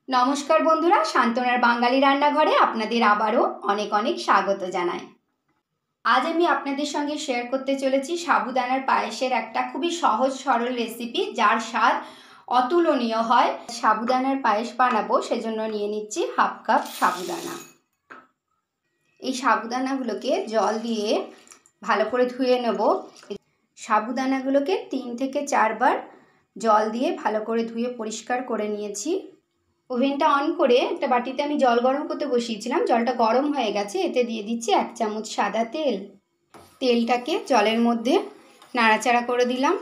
নমস্কার বন্ধুরা, শান্তনার বাঙালি রান্নাঘরে আপনাদের আবারও অনেক অনেক স্বাগত জানাই। আজ আমি আপনাদের সঙ্গে শেয়ার করতে চলেছি সাবুদানার পায়েসের একটা খুবই সহজ সরল রেসিপি, যার স্বাদ অতুলনীয় হয়। সাবুদানার পায়েস বানাবো, সেজন্য নিয়ে নিচ্ছি হাফ কাপ সাবুদানা। এই সাবুদানাগুলোকে জল দিয়ে ভালো করে ধুয়ে নেব। সাবুদানাগুলোকে 3 থেকে 4 বার জল দিয়ে ভালো করে ধুয়ে পরিষ্কার করে নিয়েছি। ওভেনটা অন করে একটা বাটিতে আমি জল গরম করতে বসিয়েছিলাম। জলটা গরম হয়ে গেছে, এতে দিয়ে দিচ্ছি 1 চামচ সাদা তেল। তেলটাকে জলের মধ্যে নাড়াচাড়া করে দিলাম।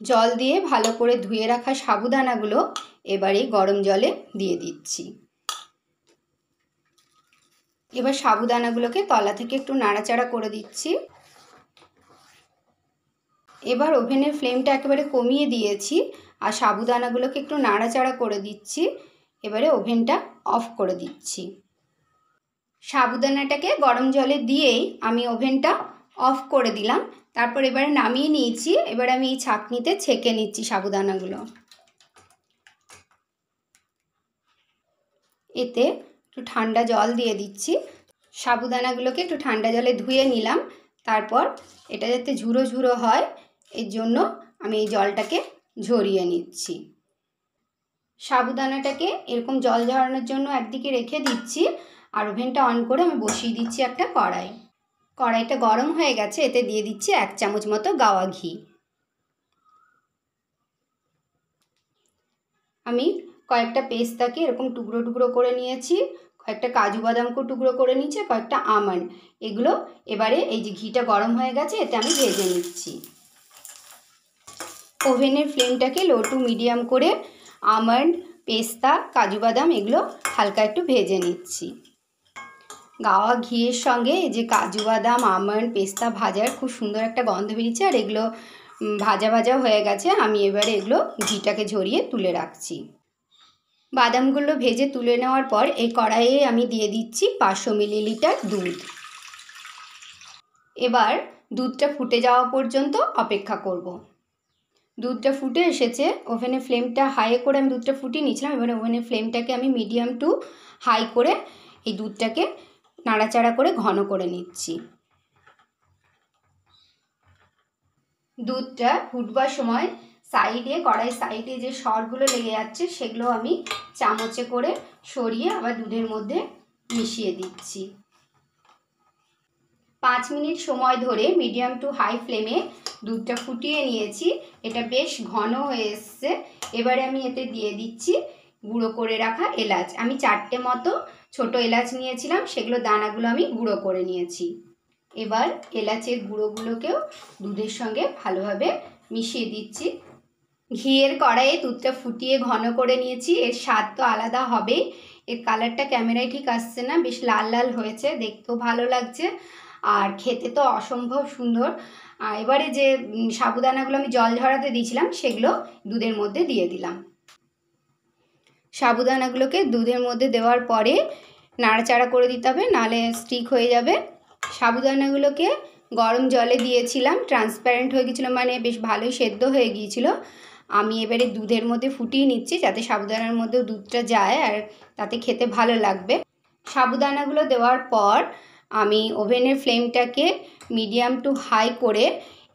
জল দিয়ে ভালো করে ধুয়ে রাখা সাবুদানাগুলো এবারে গরম জলে দিয়ে দিচ্ছি। এবার সাবুদানাগুলোকে তলা থেকে একটু নাড়াচাড়া করে দিচ্ছি। এবার ওভেনের ফ্লেমটা একেবারে কমিয়ে দিয়েছি আর সাবুদানাগুলোকে একটু নাড়াচাড়া করে দিচ্ছি। এবারে ওভেনটা অফ করে দিচ্ছি। সাবুদানাটাকে গরম জলে দিয়েই আমি ওভেনটা অফ করে দিলাম। তারপর এবারে নামিয়ে নিয়েছি। এবার আমি এই ছাঁকনিতে ছেঁকে নিচ্ছি সাবুদানাগুলো। এতে একটু ঠান্ডা জল দিয়ে দিচ্ছি। সাবুদানাগুলোকে একটু ঠান্ডা জলে ধুয়ে নিলাম। তারপর এটা যাতে ঝুরো ঝুরো হয়, এর জন্য আমি এই জলটাকে ঝরিয়ে নিচ্ছি। সাবুদানাটাকে এরকম জল ঝরানোর জন্য একদিকে রেখে দিচ্ছি আর ওভেনটা অন করে আমি বসিয়ে দিচ্ছি একটা কড়াই। কড়াইটা গরম হয়ে গেছে, এতে দিয়ে দিচ্ছি 1 চামচ মতো গাওয়া ঘি। আমি কয়েকটা পেস্তাকে এরকম টুকরো টুকরো করে নিয়েছি, কয়েকটা কাজু বাদামকেও টুকরো করে নিয়েছি, কয়েকটা আমন্ড। এগুলো এবারে এই যে ঘিটা গরম হয়ে গেছে, এতে আমি ভেজে নিচ্ছি। ওভেনের ফ্লেমটাকে লো টু মিডিয়াম করে আমন্ড, পেস্তা, কাজু বাদাম এগুলো হালকা একটু ভেজে নিচ্ছি। গাওয়া ঘিয়ের সঙ্গে এই যে কাজু বাদাম, আমন্ড, পেস্তা ভাজার খুব সুন্দর একটা গন্ধ বেরিয়েছে আর এগুলো ভাজা ভাজা হয়ে গেছে। আমি এবারে এগুলো ঘিটাকে ঝরিয়ে তুলে রাখছি। বাদামগুলো ভেজে তুলে নেওয়ার পর এই কড়াইয়ে আমি দিয়ে দিচ্ছি 500 মিলিলিটার দুধ। এবার দুধটা ফুটে যাওয়া পর্যন্ত অপেক্ষা করব। দুধটা ফুটে এসেছে। ওভেনের ফ্লেমটা হাই করে আমি দুধটা ফুটিয়ে নিয়েছিলাম। এবারে ওভেনের ফ্লেমটাকে আমি মিডিয়াম টু হাই করে এই দুধটাকে নাড়াচাড়া করে ঘন করে নিচ্ছি। দুধটা ফুটবার সময় সাইডে, কড়াই সাইডে যে সরগুলো লেগে যাচ্ছে সেগুলো আমি চামচে করে সরিয়ে আবার দুধের মধ্যে মিশিয়ে দিচ্ছি। 5 মিনিট সময় ধরে মিডিয়াম টু হাই ফ্লেমে দুধটা ফুটিয়ে নিয়েছি। এটা বেশ ঘন হয়ে এসছে। এবারে আমি এতে দিয়ে দিচ্ছি গুঁড়ো করে রাখা এলাচ। আমি 4টে মতো ছোট এলাচ নিয়েছিলাম, সেগুলো দানাগুলো আমি গুঁড়ো করে নিয়েছি। এবার এলাচের গুঁড়োগুলোকেও দুধের সঙ্গে ভালোভাবে মিশিয়ে দিচ্ছি। ঘিয়ের কড়াইয়ে দুধটা ফুটিয়ে ঘন করে নিয়েছি। এর স্বাদ তো আলাদা হবেই। এর কালারটা ক্যামেরায় ঠিক আসছে না, বেশ লাল লাল হয়েছে, দেখতেও ভালো লাগছে আর খেতে তো অসম্ভব সুন্দর। এবারে যে সাবুদানাগুলো আমি জল ঝরাতে দিয়েছিলাম সেগুলো দুধের মধ্যে দিয়ে দিলাম। সাবুদানাগুলোকে দুধের মধ্যে দেওয়ার পরে নাড়াচাড়া করে দিতে হবে, নাহলে স্টিক হয়ে যাবে। সাবুদানাগুলোকে গরম জলে দিয়েছিলাম, ট্রান্সপারেন্ট হয়ে গিয়েছিলো, মানে বেশ ভালোই সেদ্ধ হয়ে গিয়েছিল। আমি এবারে দুধের মধ্যে ফুটিয়ে নিচ্ছি যাতে সাবুদানার মধ্যেও দুধটা যায় আর তাতে খেতে ভালো লাগবে। সাবুদানাগুলো দেওয়ার পর আমি ওভেনের ফ্লেমটাকে মিডিয়াম টু হাই করে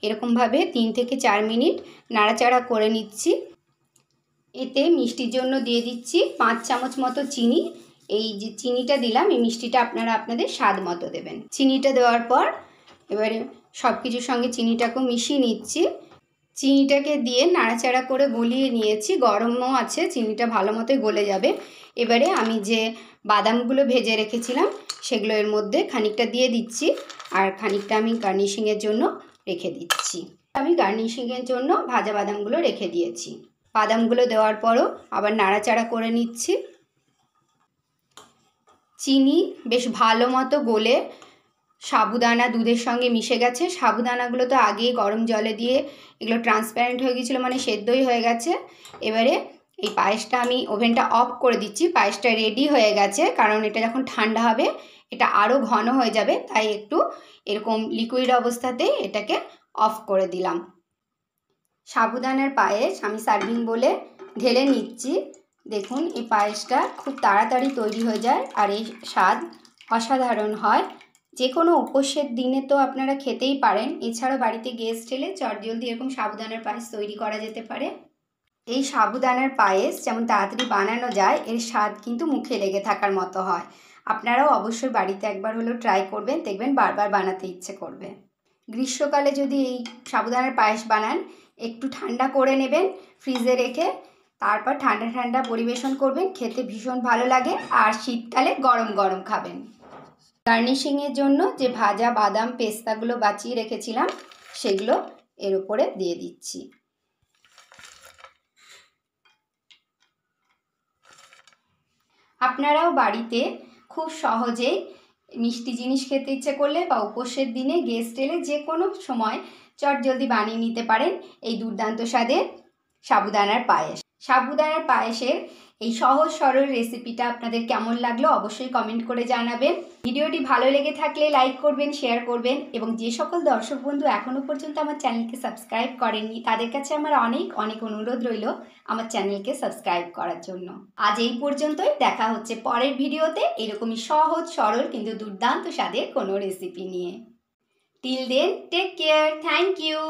এরকমভাবে 3 থেকে 4 মিনিট নাড়াচাড়া করে নিচ্ছি। এতে মিষ্টির জন্য দিয়ে দিচ্ছি 5 চামচ মতো চিনি। এই যে চিনিটা দিলাম, এই মিষ্টিটা আপনারা আপনাদের স্বাদ মতো দেবেন। চিনিটা দেওয়ার পর এবারে সব কিছুর সঙ্গে চিনিটাকেও মিশিয়ে নিচ্ছি। চিনিটাকে দিয়ে নাড়াচাড়া করে গলিয়ে নিয়েছি। গরমও আছে, চিনিটা ভালো মতোই গলে যাবে। এবারে আমি যে বাদামগুলো ভেজে রেখেছিলাম সেগুলো এর মধ্যে খানিকটা দিয়ে দিচ্ছি আর খানিকটা আমি গার্নিশিংয়ের জন্য রেখে দিচ্ছি। আমি গার্নিশিংয়ের জন্য ভাজা বাদামগুলো রেখে দিয়েছি। বাদামগুলো দেওয়ার পরও আবার নাড়াচাড়া করে নিচ্ছি। চিনি বেশ ভালো মতো গলে সাবুদানা দুধের সঙ্গে মিশে গেছে। সাবুদানাগুলো তো আগেই গরম জলে দিয়ে এগুলো ট্রান্সপারেন্ট হয়ে গিয়েছিলো, মানে সেদ্ধই হয়ে গেছে। এবারে এই পায়েসটা আমি ওভেনটা অফ করে দিচ্ছি। পায়েসটা রেডি হয়ে গেছে, কারণ এটা যখন ঠান্ডা হবে এটা আরও ঘন হয়ে যাবে, তাই একটু এরকম লিকুইড অবস্থাতেই এটাকে অফ করে দিলাম। সাবুদানার পায়েস আমি সার্ভিং বলে ঢেলে নিচ্ছি। দেখুন এই পায়েসটা খুব তাড়াতাড়ি তৈরি হয়ে যায় আর এই স্বাদ অসাধারণ হয়। যে কোনো উপোসের দিনে তো আপনারা খেতেই পারেন, এছাড়াও বাড়িতে গেস্ট এলে চটজলদি এরকম সাবুদানার পায়েস তৈরি করা যেতে পারে। এই সাবুদানার পায়েস যেমন তাড়াতাড়ি বানানো যায়, এর স্বাদ কিন্তু মুখে লেগে থাকার মতো হয়। আপনারাও অবশ্যই বাড়িতে একবার হলেও ট্রাই করবেন, দেখবেন বারবার বানাতে ইচ্ছে করবে। গ্রীষ্মকালে যদি এই সাবুদানার পায়েস বানান, একটু ঠান্ডা করে নেবেন ফ্রিজে রেখে, তারপর ঠান্ডা ঠান্ডা পরিবেশন করবেন, খেতে ভীষণ ভালো লাগে। আর শীতকালে গরম গরম খাবেন। গার্নিশিংয়ের জন্য যে ভাজা বাদাম পেস্তাগুলো বাঁচিয়ে রেখেছিলাম সেগুলো এর উপরে দিয়ে দিচ্ছি। আপনারাও বাড়িতে খুব সহজেই মিষ্টি জিনিস খেতে ইচ্ছে করলে বা উপোসের দিনে গেস্ট এলে যে কোনো সময় চটজলদি বানিয়ে নিতে পারেন এই দুর্দান্ত স্বাদের সাবুদানার পায়েস। সাবুদানার পায়েসের এই সহজ সরল রেসিপিটা আপনাদের কেমন লাগলো অবশ্যই কমেন্ট করে জানাবেন। ভিডিওটি ভালো লেগে থাকলে লাইক করবেন, শেয়ার করবেন এবং যে সকল দর্শক বন্ধু এখনও পর্যন্ত আমার চ্যানেলকে সাবস্ক্রাইব করেননি তাদের কাছে আমার অনেক অনেক অনুরোধ রইল আমার চ্যানেলকে সাবস্ক্রাইব করার জন্য। আজ এই পর্যন্তই, দেখা হচ্ছে পরের ভিডিওতে এরকমই সহজ সরল কিন্তু দুর্দান্ত স্বাদের কোনো রেসিপি নিয়ে। Till then take care, thank you.